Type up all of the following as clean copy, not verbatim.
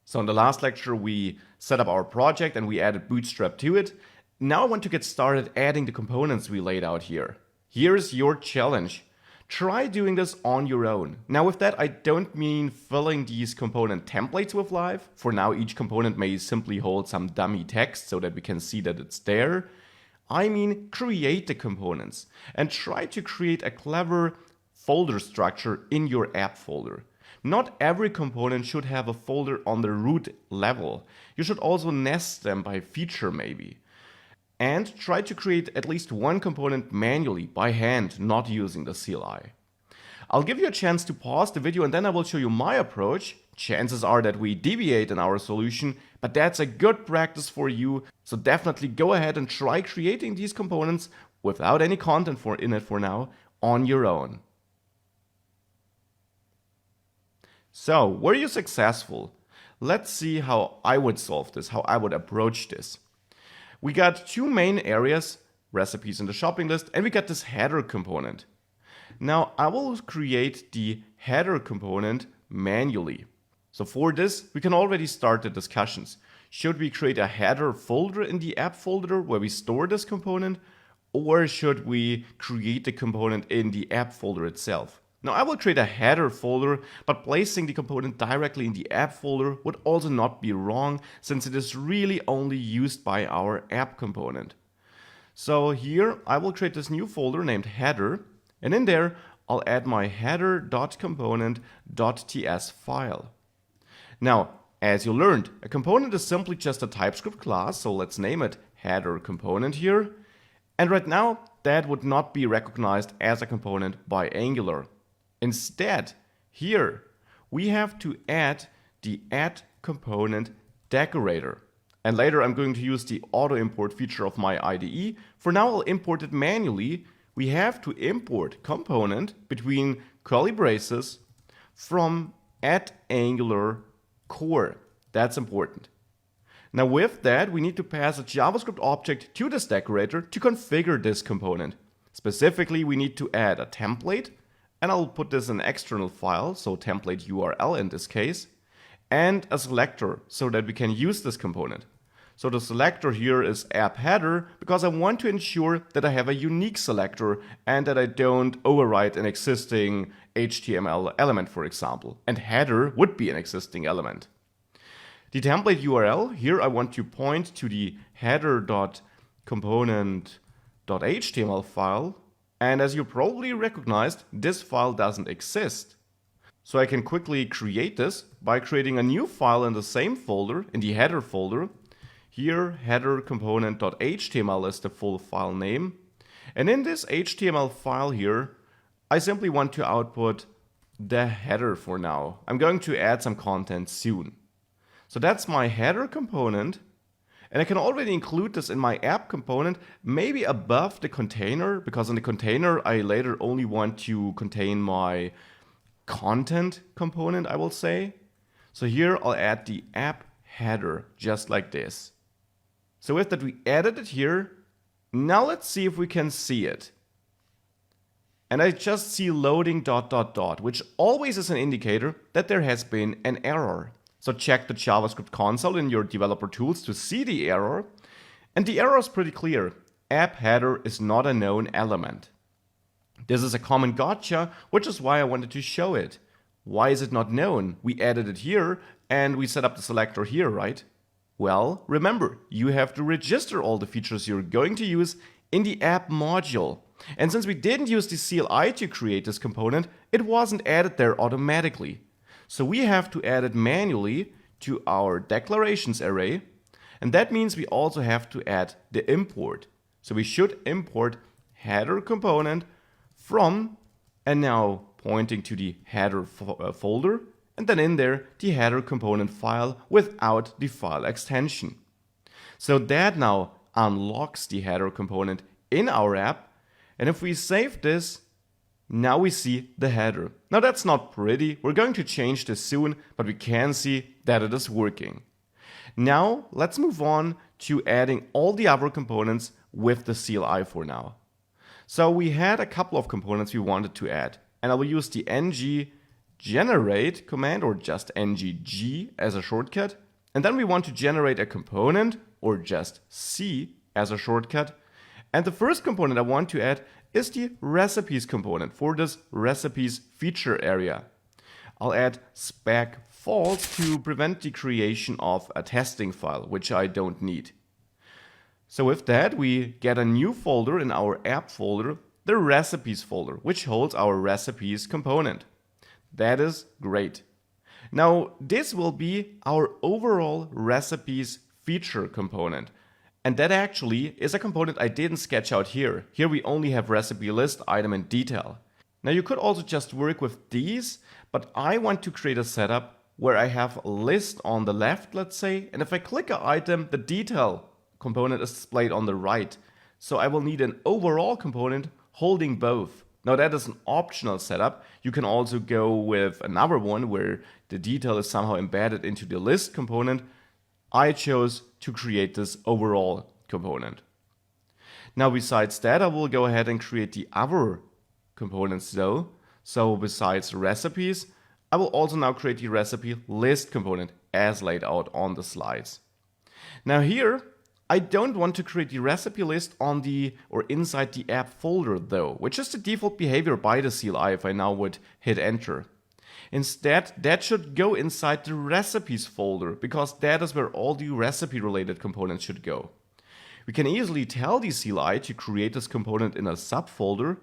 So in the last lecture, we set up our project and we added Bootstrap to it. Now I want to get started adding the components we laid out here. Here's your challenge. Try doing this on your own. Now with that, I don't mean filling these component templates with live. For now, each component may simply hold some dummy text so that we can see that it's there. I mean create the components and try to create a clever folder structure in your app folder. Not every component should have a folder on the root level. You should also nest them by feature maybe. And try to create at least one component manually by hand, not using the CLI. I'll give you a chance to pause the video and then I will show you my approach. Chances are that we deviate in our solution, but that's a good practice for you. So definitely go ahead and try creating these components without any content in it for now on your own. So, were you successful? Let's see how I would solve this, how I would approach this. We got two main areas, recipes in the shopping list, and we got this header component. Now, I will create the header component manually. So for this, we can already start the discussions. Should we create a header folder in the app folder where we store this component, or should we create the component in the app folder itself? Now I will create a header folder, but placing the component directly in the app folder would also not be wrong, since it is really only used by our app component. So here I will create this new folder named header, and in there I'll add my header.component.ts file. Now, as you learned, a component is simply just a TypeScript class, so let's name it header component here. And right now, that would not be recognized as a component by Angular. Instead, here, we have to add the add component decorator. And later I'm going to use the auto import feature of my IDE. For now, I'll import it manually. We have to import component between curly braces from @Angular core. That's important. Now with that, we need to pass a JavaScript object to this decorator to configure this component. Specifically, we need to add a template, and I'll put this in an external file, so template URL in this case, and a selector so that we can use this component. So the selector here is app header because I want to ensure that I have a unique selector and that I don't override an existing HTML element, for example. And header would be an existing element. The template URL, here I want to point to the header.component.html file. And as you probably recognized, this file doesn't exist. So I can quickly create this by creating a new file in the same folder, in the header folder. Here, header.component.html is the full file name. And in this HTML file here, I simply want to output the header for now. I'm going to add some content soon. So that's my header component. And I can already include this in my app component, maybe above the container, because in the container I later only want to contain my content component, I will say. So here I'll add the app header, just like this. So with that, we added it here. Now let's see if we can see it. And I just see loading ... which always is an indicator that there has been an error. So check the JavaScript console in your developer tools to see the error. And the error is pretty clear. App header is not a known element. This is a common gotcha, which is why I wanted to show it. Why is it not known? We added it here and we set up the selector here, right? Well, remember, you have to register all the features you're going to use in the app module. And since we didn't use the CLI to create this component, it wasn't added there automatically. So we have to add it manually to our declarations array. And that means we also have to add the import. So we should import header component from, and now pointing to the header folder, and then in there the header component file without the file extension. So that now unlocks the header component in our app. And if we save this, now we see the header. Now that's not pretty. We're going to change this soon, but we can see that it is working. Now let's move on to adding all the other components with the CLI for now. So we had a couple of components we wanted to add, and I will use the ng generate command or just ngg as a shortcut. And then we want to generate a component or just C as a shortcut. And the first component I want to add is the recipes component for this recipes feature area. I'll add spec false to prevent the creation of a testing file, which I don't need. So with that, we get a new folder in our app folder, the recipes folder, which holds our recipes component. That is great. Now, this will be our overall recipes feature component. And that actually is a component I didn't sketch out here. Here we only have recipe list, item, and detail. Now you could also just work with these, but I want to create a setup where I have a list on the left, let's say, and if I click an item, the detail component is displayed on the right. So I will need an overall component holding both. Now that is an optional setup. You can also go with another one where the detail is somehow embedded into the list component. I chose to create this overall component. Now besides that, I will go ahead and create the other components though. So besides recipes, I will also now create the recipe list component as laid out on the slides. Now here, I don't want to create the recipe list on the or inside the app folder though, which is the default behavior by the CLI if I now would hit enter. Instead, that should go inside the recipes folder because that is where all the recipe related components should go. We can easily tell the CLI to create this component in a subfolder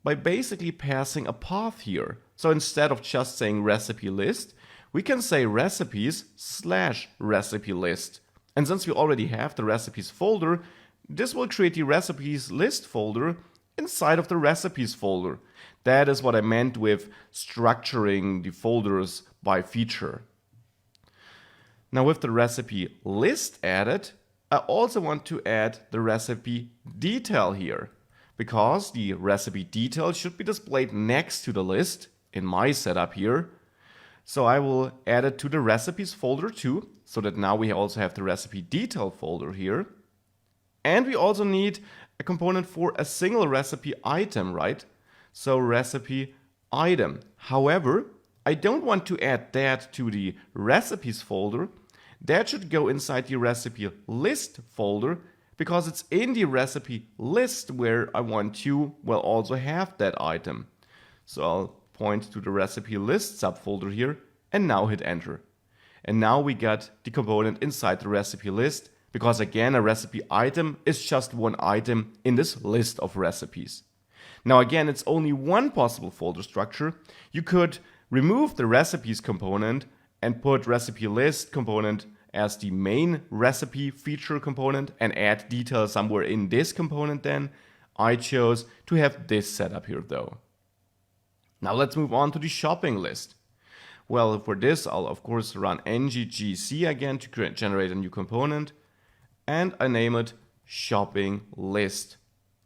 by basically passing a path here. So instead of just saying recipe list, we can say recipes/recipe list. And since we already have the recipes folder, this will create the recipes list folder inside of the recipes folder. That is what I meant with structuring the folders by feature. Now with the recipe list added, I also want to add the recipe detail here, because the recipe detail should be displayed next to the list in my setup here. So I will add it to the recipes folder too, so that now we also have the recipe detail folder here. And we also need a component for a single recipe item, right? So recipe item. However, I don't want to add that to the recipes folder. That should go inside the recipe list folder because it's in the recipe list where I want to, well, also have that item. So I'll point to the recipe list subfolder here and now hit enter. And now we got the component inside the recipe list because again, a recipe item is just one item in this list of recipes. Now again, it's only one possible folder structure. You could remove the recipes component and put recipe list component as the main recipe feature component and add detail somewhere in this component then. I chose to have this setup here though. Now let's move on to the shopping list. Well, for this, I'll of course run nggc again to generate a new component, and I name it shopping list.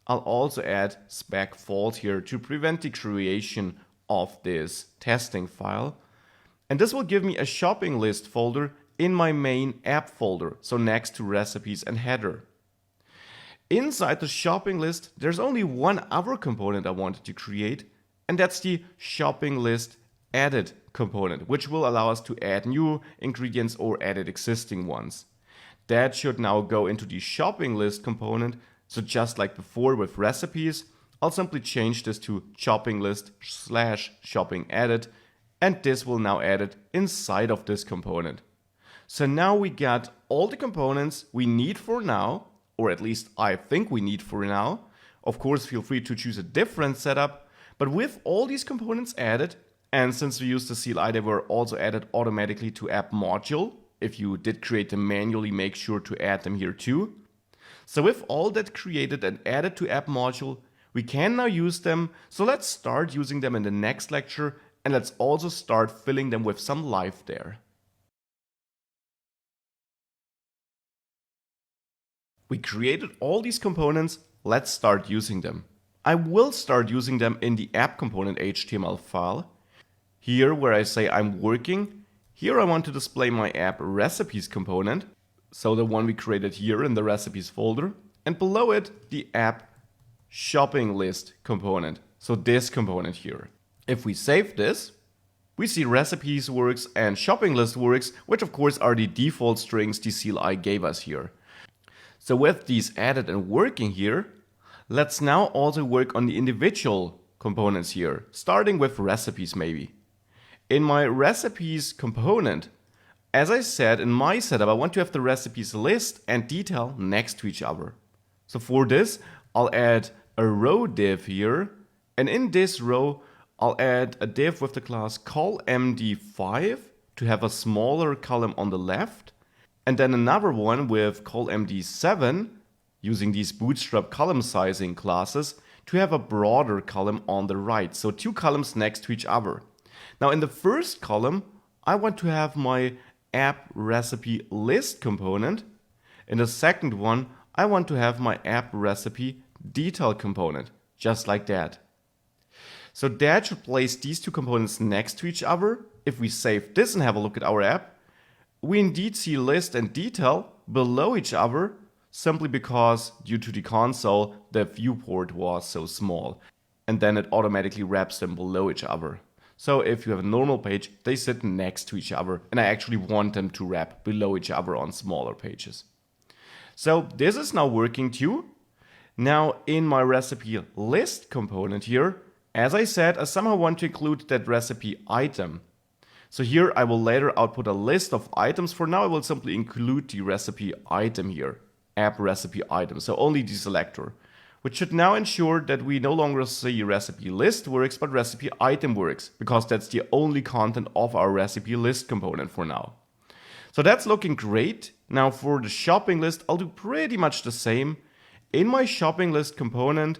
I'll also add spec false here to prevent the creation of this testing file. And this will give me a shopping list folder in my main app folder, so next to recipes and header. Inside the shopping list, there's only one other component I wanted to create, and that's the shopping list edit component, which will allow us to add new ingredients or edit existing ones. That should now go into the shopping list component. So just like before with recipes, I'll simply change this to shopping list/shopping edit, and this will now add it inside of this component. So now we got all the components we need for now, or at least I think we need for now. Of course, feel free to choose a different setup, but with all these components added, and since we used the CLI, they were also added automatically to app module. If you did create them manually, make sure to add them here too. So with all that created and added to app module, we can now use them. So let's start using them in the next lecture, and let's also start filling them with some life there. We created all these components, let's start using them. I will start using them in the app component HTML file. Here where I say I'm working, here I want to display my app recipes component, so the one we created here in the recipes folder, and below it the app shopping list component, so this component here. If we save this, We see recipes works and shopping list works, which of course are the default strings the CLI gave us here. So with these added and working here, let's now also work on the individual components here, starting with recipes maybe. In my recipes component, as I said in my setup, I want to have the recipes list and detail next to each other. So for this, I'll add a row div here, and in this row, I'll add a div with the class colMD5 to have a smaller column on the left, and then another one with colMD7 using these bootstrap column sizing classes to have a broader column on the right. So two columns next to each other. Now in the first column, I want to have my app recipe list component. In the second one, I want to have my app recipe detail component, just like that. So that should place these two components next to each other. If we save this and have a look at our app, we indeed see list and detail below each other, simply because due to the console, the viewport was so small. And then it automatically wraps them below each other. So if you have a normal page, they sit next to each other, and I actually want them to wrap below each other on smaller pages. So this is now working too. Now in my recipe list component here, as I said, I somehow want to include that recipe item. So here I will later output a list of items. For now I will simply include the recipe item here, app recipe item, so only the selector, which should now ensure that we no longer see recipe list works, but recipe item works, because that's the only content of our recipe list component for now. So that's looking great. Now for the shopping list, I'll do pretty much the same. In my shopping list component,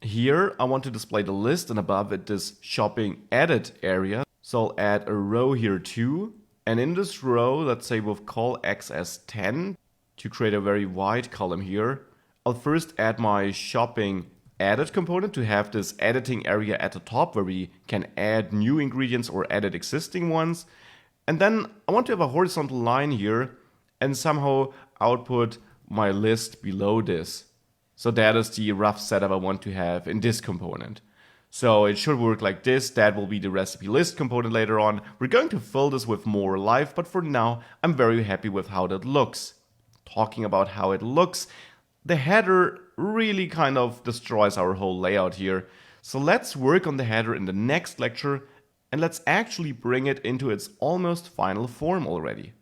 here I want to display the list, and above it this shopping edit area. So I'll add a row here too. And in this row, let's say with colXS10 to create a very wide column here, I'll first add my shopping edit component to have this editing area at the top where we can add new ingredients or edit existing ones. And then I want to have a horizontal line here and somehow output my list below this. So that is the rough setup I want to have in this component. So it should work like this. That will be the recipe list component later on. We're going to fill this with more life, but for now, I'm very happy with how that looks. Talking about how it looks, the header really kind of destroys our whole layout here. So let's work on the header in the next lecture, and let's actually bring it into its almost final form already.